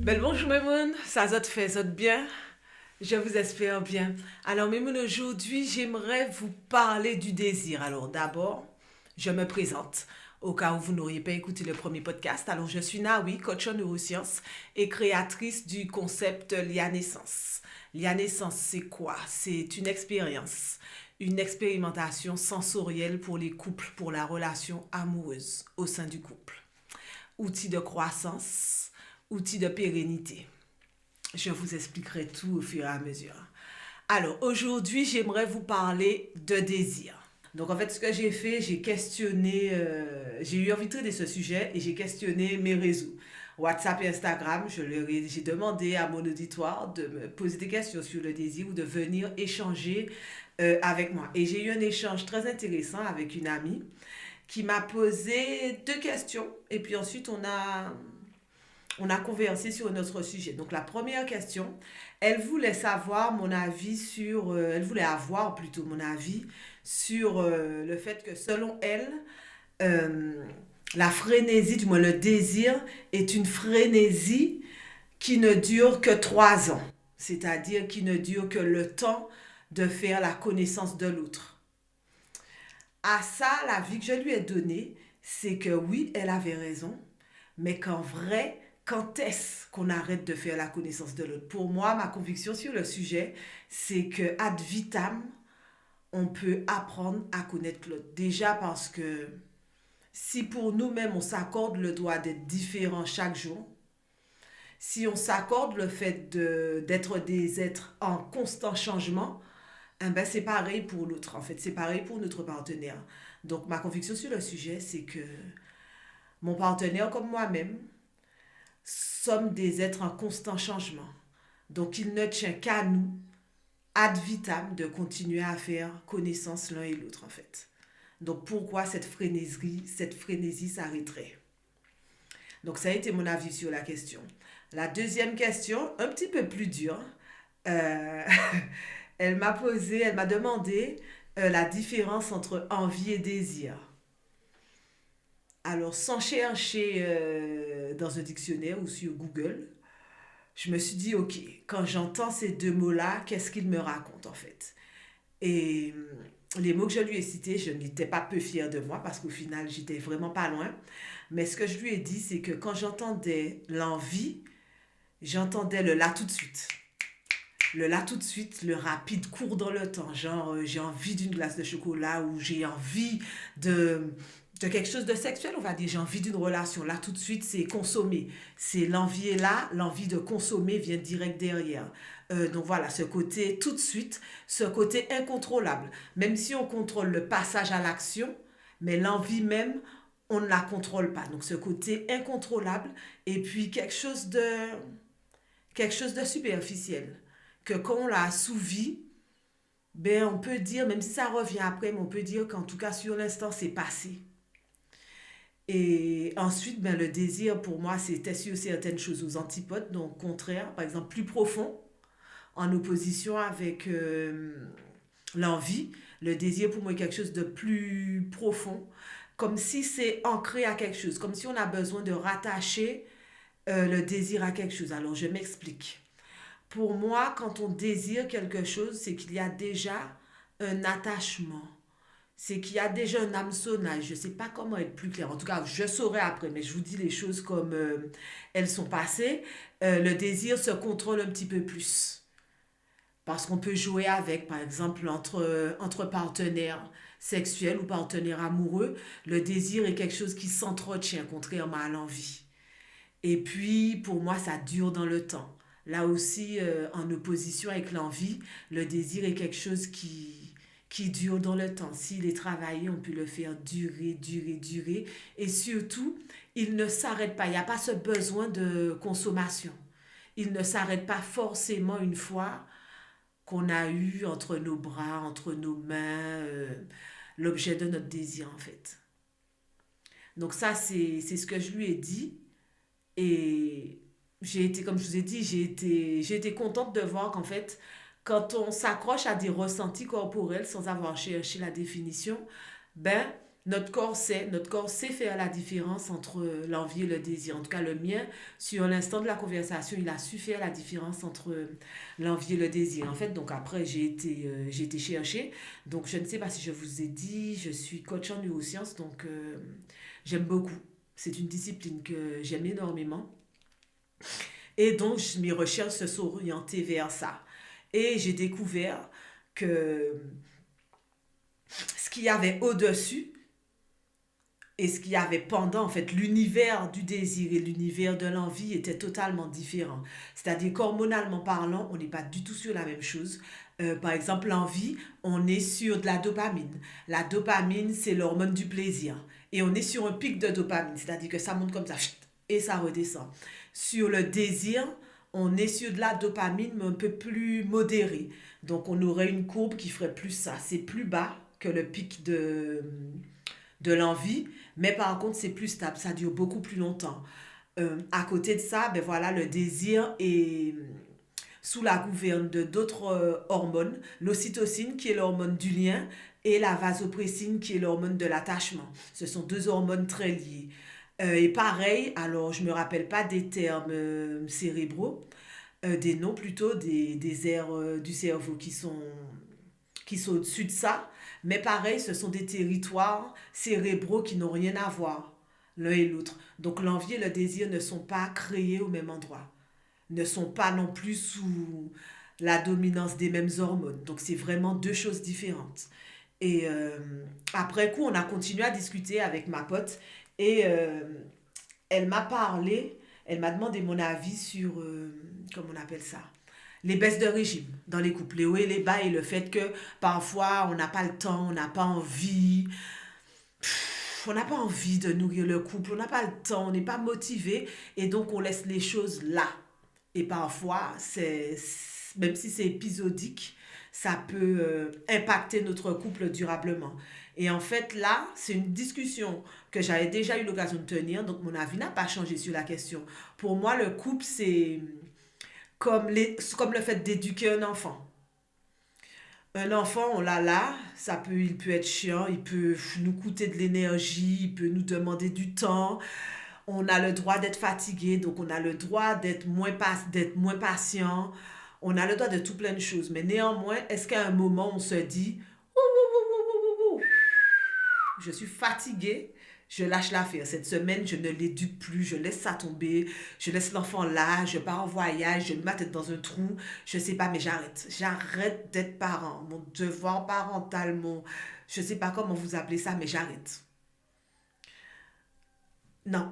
Bonjour Memoun, ça zot bien? Je vous espère bien. Alors Memoun, aujourd'hui j'aimerais vous parler du désir. Alors d'abord, je me présente au cas où vous n'auriez pas écouté le premier podcast. Alors je suis Naoui, coach en neurosciences et créatrice du concept Lia Naissance. Lia Naissance, c'est quoi? C'est une expérimentation sensorielle pour les couples, pour la relation amoureuse au sein du couple. Outil de croissance, outil de pérennité. Je vous expliquerai tout au fur et à mesure. Alors, aujourd'hui, j'aimerais vous parler de désir. Donc, en fait, ce que j'ai fait, j'ai questionné, j'ai eu envie de traiter ce sujet et j'ai questionné mes réseaux. WhatsApp et Instagram, j'ai demandé à mon auditoire de me poser des questions sur le désir ou de venir échanger avec moi. Et j'ai eu un échange très intéressant avec une amie qui m'a posé deux questions. Et puis ensuite, on a conversé sur notre sujet. Donc la première question, elle voulait savoir mon avis sur, elle voulait avoir plutôt mon avis sur le fait que selon elle, euh, la frénésie, du moins le désir, est une frénésie qui ne dure que 3 ans. C'est-à-dire qui ne dure que le temps de faire la connaissance de l'autre. À ça, l'avis que je lui ai donné, c'est que oui, elle avait raison, mais qu'en vrai, quand est-ce qu'on arrête de faire la connaissance de l'autre? Pour moi, ma conviction sur le sujet, c'est que ad vitam, on peut apprendre à connaître l'autre. Déjà parce que si pour nous-mêmes, on s'accorde le droit d'être différent chaque jour, si on s'accorde le fait d'être des êtres en constant changement, eh ben c'est pareil pour l'autre. En fait, c'est pareil pour notre partenaire. Donc, ma conviction sur le sujet, c'est que mon partenaire comme moi-même, sommes des êtres en constant changement. Donc il ne tient qu'à nous, ad vitam, de continuer à faire connaissance l'un et l'autre en fait. Donc pourquoi cette frénésie s'arrêterait? Donc ça a été mon avis sur la question. La deuxième question, un petit peu plus dure, euh, elle m'a demandé la différence entre envie et désir. Alors sans chercher dans un dictionnaire ou sur Google, je me suis dit, ok, quand j'entends ces deux mots-là, qu'est-ce qu'ils me racontent en fait? Et les mots que je lui ai cités, je n'étais pas peu fière de moi parce qu'au final, j'étais vraiment pas loin. Mais ce que je lui ai dit, c'est que quand j'entendais l'envie, j'entendais le là tout de suite. Le là tout de suite, le rapide, court dans le temps. Genre, j'ai envie d'une glace de chocolat ou j'ai envie de quelque chose de sexuel, on va dire. J'ai envie d'une relation. Là tout de suite, c'est consommer. C'est l'envie est là, l'envie de consommer vient direct derrière. Donc voilà, ce côté tout de suite, ce côté incontrôlable. Même si on contrôle le passage à l'action, mais l'envie même, on ne la contrôle pas. Donc ce côté incontrôlable et puis quelque chose de superficiel que quand on l'a assouvi, ben on peut dire, même si ça revient après, mais on peut dire qu'en tout cas sur l'instant c'est passé. Et ensuite, ben, le désir pour moi c'était sur certaines choses aux antipodes, donc contraire, par exemple plus profond, en opposition avec l'envie. Le désir pour moi est quelque chose de plus profond, comme si c'est ancré à quelque chose, comme si on a besoin de rattacher le désir à quelque chose. Alors je m'explique. Pour moi, quand on désire quelque chose, c'est qu'il y a déjà un attachement. C'est qu'il y a déjà un hameçonnage. Je ne sais pas comment être plus clair. En tout cas, je saurai après, mais je vous dis les choses comme elles sont passées. Le désir se contrôle un petit peu plus. Parce qu'on peut jouer avec, par exemple, entre partenaires sexuels ou partenaires amoureux. Le désir est quelque chose qui s'entretient, contrairement à l'envie. Et puis, pour moi, ça dure dans le temps. Là aussi, en opposition avec l'envie, le désir est quelque chose qui dure dans le temps. S'il est travaillé, on peut le faire durer, durer, durer. Et surtout, il ne s'arrête pas. Il n'y a pas ce besoin de consommation. Il ne s'arrête pas forcément une fois qu'on a eu entre nos bras, entre nos mains, l'objet de notre désir, en fait. Donc ça, c'est ce que je lui ai dit. Et comme je vous ai dit, j'ai été contente de voir qu'en fait, quand on s'accroche à des ressentis corporels sans avoir cherché la définition, ben, Notre corps sait faire la différence entre l'envie et le désir. En tout cas, le mien, sur l'instant de la conversation, il a su faire la différence entre l'envie et le désir. En fait, donc après, j'ai été chercher. Donc, je ne sais pas si je vous ai dit, je suis coach en neurosciences, donc j'aime beaucoup. C'est une discipline que j'aime énormément. Et donc, mes recherches se sont orientées vers ça. Et j'ai découvert que ce qu'il y avait au-dessus, et ce qu'il y avait pendant, en fait, l'univers du désir et l'univers de l'envie était totalement différent. C'est-à-dire qu'hormonalement parlant, on n'est pas du tout sur la même chose. Par exemple, l'envie, on est sur de la dopamine. La dopamine, c'est l'hormone du plaisir. Et on est sur un pic de dopamine, c'est-à-dire que ça monte comme ça, chut, et ça redescend. Sur le désir, on est sur de la dopamine, mais un peu plus modérée. Donc, on aurait une courbe qui ferait plus ça. C'est plus bas que le pic de l'envie, mais par contre, c'est plus stable, ça dure beaucoup plus longtemps. À côté de ça, ben voilà, le désir est sous la gouverne de d'autres hormones, l'ocytocine qui est l'hormone du lien et la vasopressine qui est l'hormone de l'attachement. Ce sont deux hormones très liées. Et pareil, alors je ne me rappelle pas des termes cérébraux, des noms plutôt, des aires du cerveau qui sont au-dessus de ça. Mais pareil, ce sont des territoires cérébraux qui n'ont rien à voir l'un et l'autre. Donc l'envie et le désir ne sont pas créés au même endroit, ne sont pas non plus sous la dominance des mêmes hormones. Donc c'est vraiment deux choses différentes. Et après coup, on a continué à discuter avec ma pote et elle m'a parlé, elle m'a demandé mon avis sur, comment on appelle ça, les baisses de régime dans les couples, les hauts et les bas, et le fait que parfois on n'a pas le temps, on n'a pas envie, on n'a pas envie de nourrir le couple, on n'a pas le temps, on n'est pas motivé, et donc on laisse les choses là. Et parfois, même si c'est épisodique, ça peut impacter notre couple durablement. Et en fait, là, c'est une discussion que j'avais déjà eu l'occasion de tenir, donc mon avis n'a pas changé sur la question. Pour moi, le couple, c'est comme le fait d'éduquer un enfant. Un enfant, on l'a là, il peut être chiant, il peut nous coûter de l'énergie, il peut nous demander du temps. On a le droit d'être fatigué, donc on a le droit d'être moins patient. On a le droit de tout plein de choses. Mais néanmoins, est-ce qu'à un moment, on se dit, je suis fatiguée, je lâche l'affaire. Cette semaine, je ne l'éduque plus, je laisse ça tomber, je laisse l'enfant là, je pars en voyage, je mets ma tête dans un trou, je sais pas, mais j'arrête. J'arrête d'être parent. Mon devoir parental, je sais pas comment vous appelez ça, mais j'arrête. Non,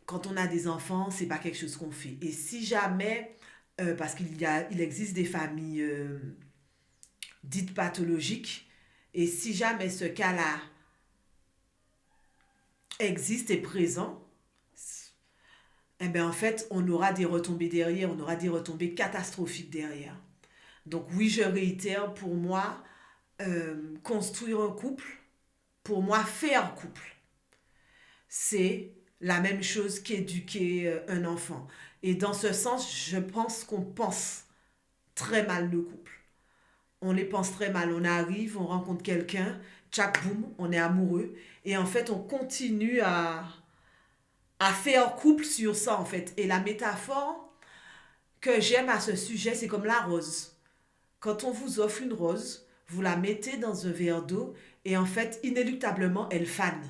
quand on a des enfants, c'est pas quelque chose qu'on fait. Et si jamais, parce il existe des familles dites pathologiques, et si jamais ce cas-là existe et présent, eh bien en fait, on aura des retombées derrière, on aura des retombées catastrophiques derrière. Donc oui, je réitère, pour moi, construire un couple, pour moi, faire couple, c'est la même chose qu'éduquer un enfant. Et dans ce sens, je pense qu'on pense très mal le couple. On les pense très mal. On arrive, on rencontre quelqu'un, tchac boum, on est amoureux. Et en fait, on continue à faire couple sur ça, en fait. Et la métaphore que j'aime à ce sujet, c'est comme la rose. Quand on vous offre une rose, vous la mettez dans un verre d'eau et en fait, inéluctablement, elle fane.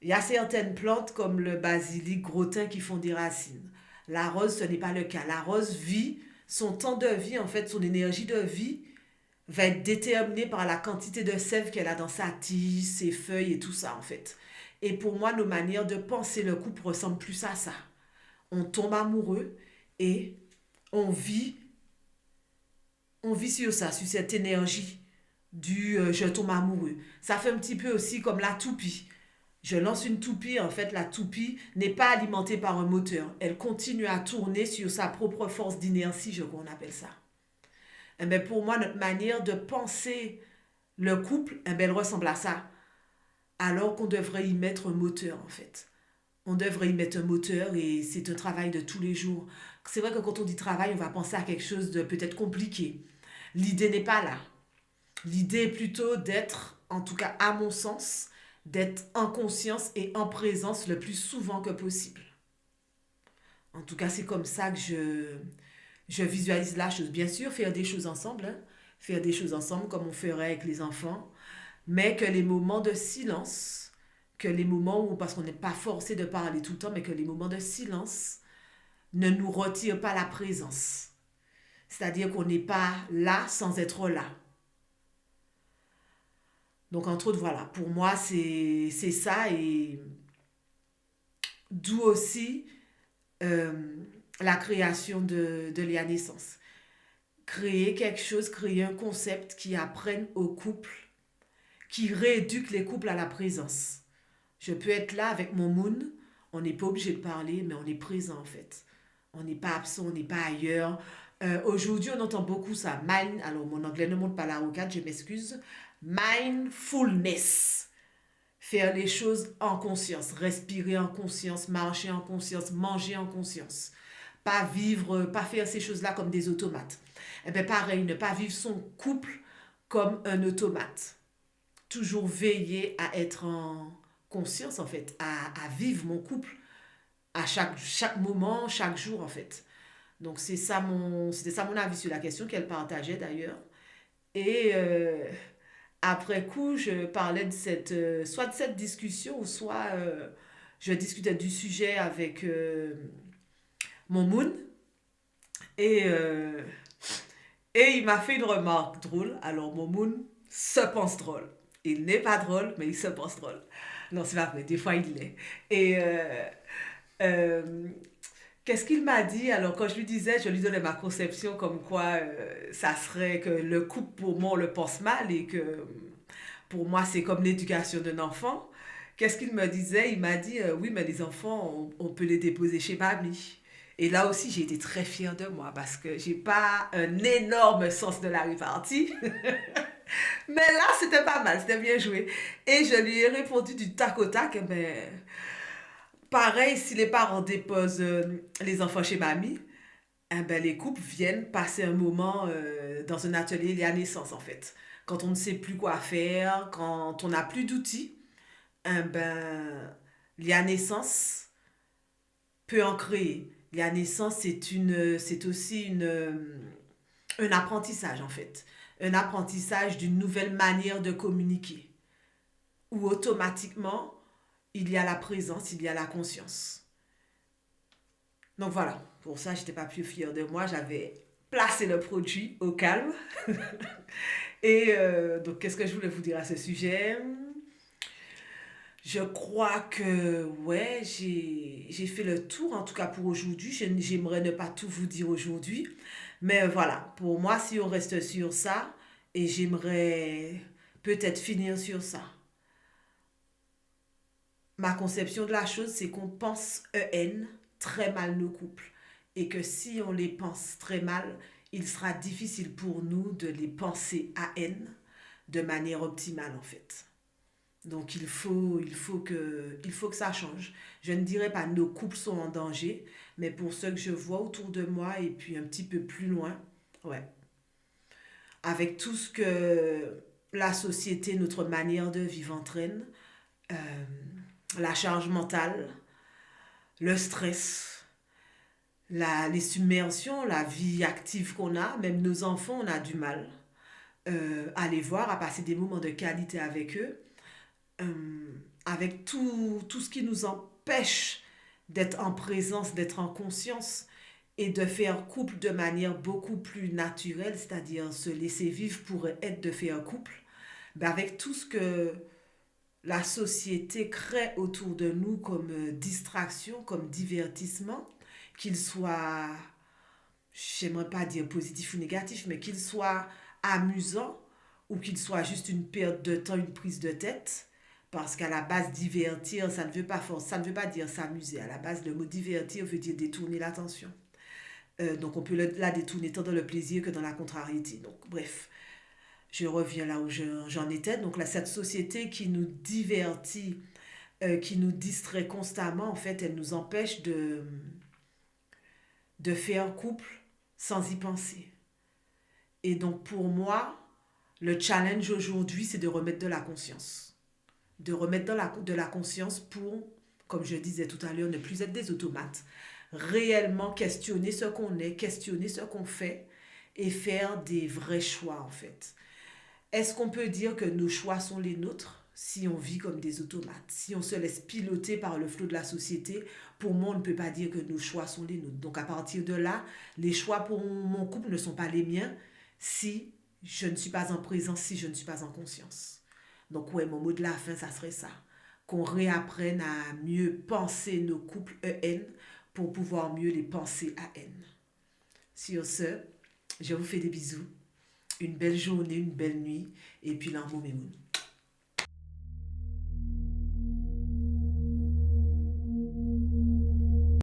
Il y a certaines plantes comme le basilic gros-thym qui font des racines. La rose, ce n'est pas le cas. La rose vit, son temps de vie, en fait, son énergie de vie va être déterminée par la quantité de sève qu'elle a dans sa tige, ses feuilles et tout ça, en fait. Et pour moi, nos manières de penser le couple ressemblent plus à ça. On tombe amoureux et on vit, on vit sur ça, sur cette énergie du je tombe amoureux. Ça fait un petit peu aussi comme la toupie. Je lance une toupie, en fait, la toupie n'est pas alimentée par un moteur. Elle continue à tourner sur sa propre force d'inertie, qu'on appelle ça. Eh bien, pour moi, notre manière de penser le couple, eh bien, elle ressemble à ça. Alors qu'on devrait y mettre un moteur, en fait. On devrait y mettre un moteur et c'est un travail de tous les jours. C'est vrai que quand on dit travail, on va penser à quelque chose de peut-être compliqué. L'idée n'est pas là. L'idée est plutôt d'être en tout cas à mon sens, d'être en conscience et en présence le plus souvent que possible. En tout cas, c'est comme ça que je visualise la chose. Bien sûr, faire des choses ensemble, hein. Faire des choses ensemble comme on ferait avec les enfants, mais que les moments de silence, que les moments où, parce qu'on n'est pas forcé de parler tout le temps, mais que les moments de silence ne nous retirent pas la présence. C'est-à-dire qu'on n'est pas là sans être là. Donc, entre autres, voilà, pour moi, c'est ça, et d'où aussi euh, la création de Lia Naissance. Créer quelque chose, créer un concept qui apprenne aux couples, qui rééduque les couples à la présence. Je peux être là avec mon moon, on n'est pas obligé de parler, mais on est présent en fait. On n'est pas absent, on n'est pas ailleurs. Aujourd'hui, on entend beaucoup ça. Alors mon anglais ne monte pas la rocade, je m'excuse. Mindfulness. Faire les choses en conscience, respirer en conscience, marcher en conscience, manger en conscience. Pas vivre, pas faire ces choses-là comme des automates. Eh bien pareil, ne pas vivre son couple comme un automate. Toujours veiller à être en conscience en fait, à vivre mon couple à chaque moment, chaque jour en fait. Donc c'était ça mon avis sur la question qu'elle partageait d'ailleurs. Et après coup, je parlais de soit de cette discussion, ou soit je discutais du sujet avec mon moon. Et, euh, et il m'a fait une remarque drôle. Alors mon moon se pense drôle. Il n'est pas drôle, mais il se pense drôle. Non, c'est pas vrai, des fois il l'est. Et euh, qu'est-ce qu'il m'a dit? Alors, quand je lui disais, je lui donnais ma conception comme quoi ça serait que le couple, pour moi, on le pense mal, et que pour moi, c'est comme l'éducation d'un enfant. Qu'est-ce qu'il me disait? Il m'a dit, oui, mais les enfants, on peut les déposer chez mamie. Et là aussi, j'ai été très fière de moi parce que j'ai pas un énorme sens de la répartie. Mais là, c'était pas mal, c'était bien joué. Et je lui ai répondu du tac au tac, eh ben, pareil, si les parents déposent les enfants chez mamie, eh ben, les couples viennent passer un moment dans un atelier lié à naissance, en fait. Quand on ne sait plus quoi faire, quand on n'a plus d'outils, eh ben, lié à naissance peut en créer. Lié à naissance, c'est aussi un apprentissage, en fait. Un apprentissage d'une nouvelle manière de communiquer, où automatiquement, il y a la présence, il y a la conscience. Donc voilà, pour ça, j'étais pas plus fière de moi. J'avais placé le produit au calme. Et donc, qu'est-ce que je voulais vous dire à ce sujet? Je crois que, ouais, j'ai fait le tour, en tout cas pour aujourd'hui. J'aimerais ne pas tout vous dire aujourd'hui. Mais voilà, pour moi, si on reste sur ça, et j'aimerais peut-être finir sur ça. Ma conception de la chose, c'est qu'on pense très mal nos couples. Et que si on les pense très mal, il sera difficile pour nous de les penser de manière optimale en fait. Donc il faut que ça change. Je ne dirais pas nos couples sont en danger, mais pour ceux que je vois autour de moi et puis un petit peu plus loin, ouais. Avec tout ce que la société, notre manière de vivre entraîne, euh, la charge mentale, le stress, les submersions, la vie active qu'on a, même nos enfants, on a du mal à les voir, à passer des moments de qualité avec eux, avec tout ce qui nous empêche d'être en présence, d'être en conscience et de faire couple de manière beaucoup plus naturelle, c'est-à-dire se laisser vivre pour être de faire couple, ben avec tout ce que la société crée autour de nous comme distraction, comme divertissement, qu'il soit, j'aimerais pas dire positif ou négatif, mais qu'il soit amusant ou qu'il soit juste une perte de temps, une prise de tête. Parce qu'à la base, divertir, ça ne veut pas dire s'amuser. À la base, le mot divertir veut dire détourner l'attention. Donc on peut la détourner tant dans le plaisir que dans la contrariété. Donc bref, je reviens là où j'en étais. Donc là, cette société qui nous divertit, qui nous distrait constamment, en fait, elle nous empêche de faire couple sans y penser. Et donc pour moi, Le challenge aujourd'hui, c'est de remettre de la conscience. De remettre de la conscience pour, comme je disais tout à l'heure, ne plus être des automates. Réellement questionner ce qu'on est, questionner ce qu'on fait et faire des vrais choix en fait. Est-ce qu'on peut dire que nos choix sont les nôtres si on vit comme des automates? Si on se laisse piloter par le flot de la société, pour moi, on ne peut pas dire que nos choix sont les nôtres. Donc à partir de là, les choix pour mon couple ne sont pas les miens si je ne suis pas en présence, si je ne suis pas en conscience. Donc ouais, mon mot de la fin, ça serait ça. Qu'on réapprenne à mieux penser nos couples EN pour pouvoir mieux les penser à N. Sur ce, je vous fais des bisous. Une belle journée, une belle nuit, et puis l'amour, mes moons.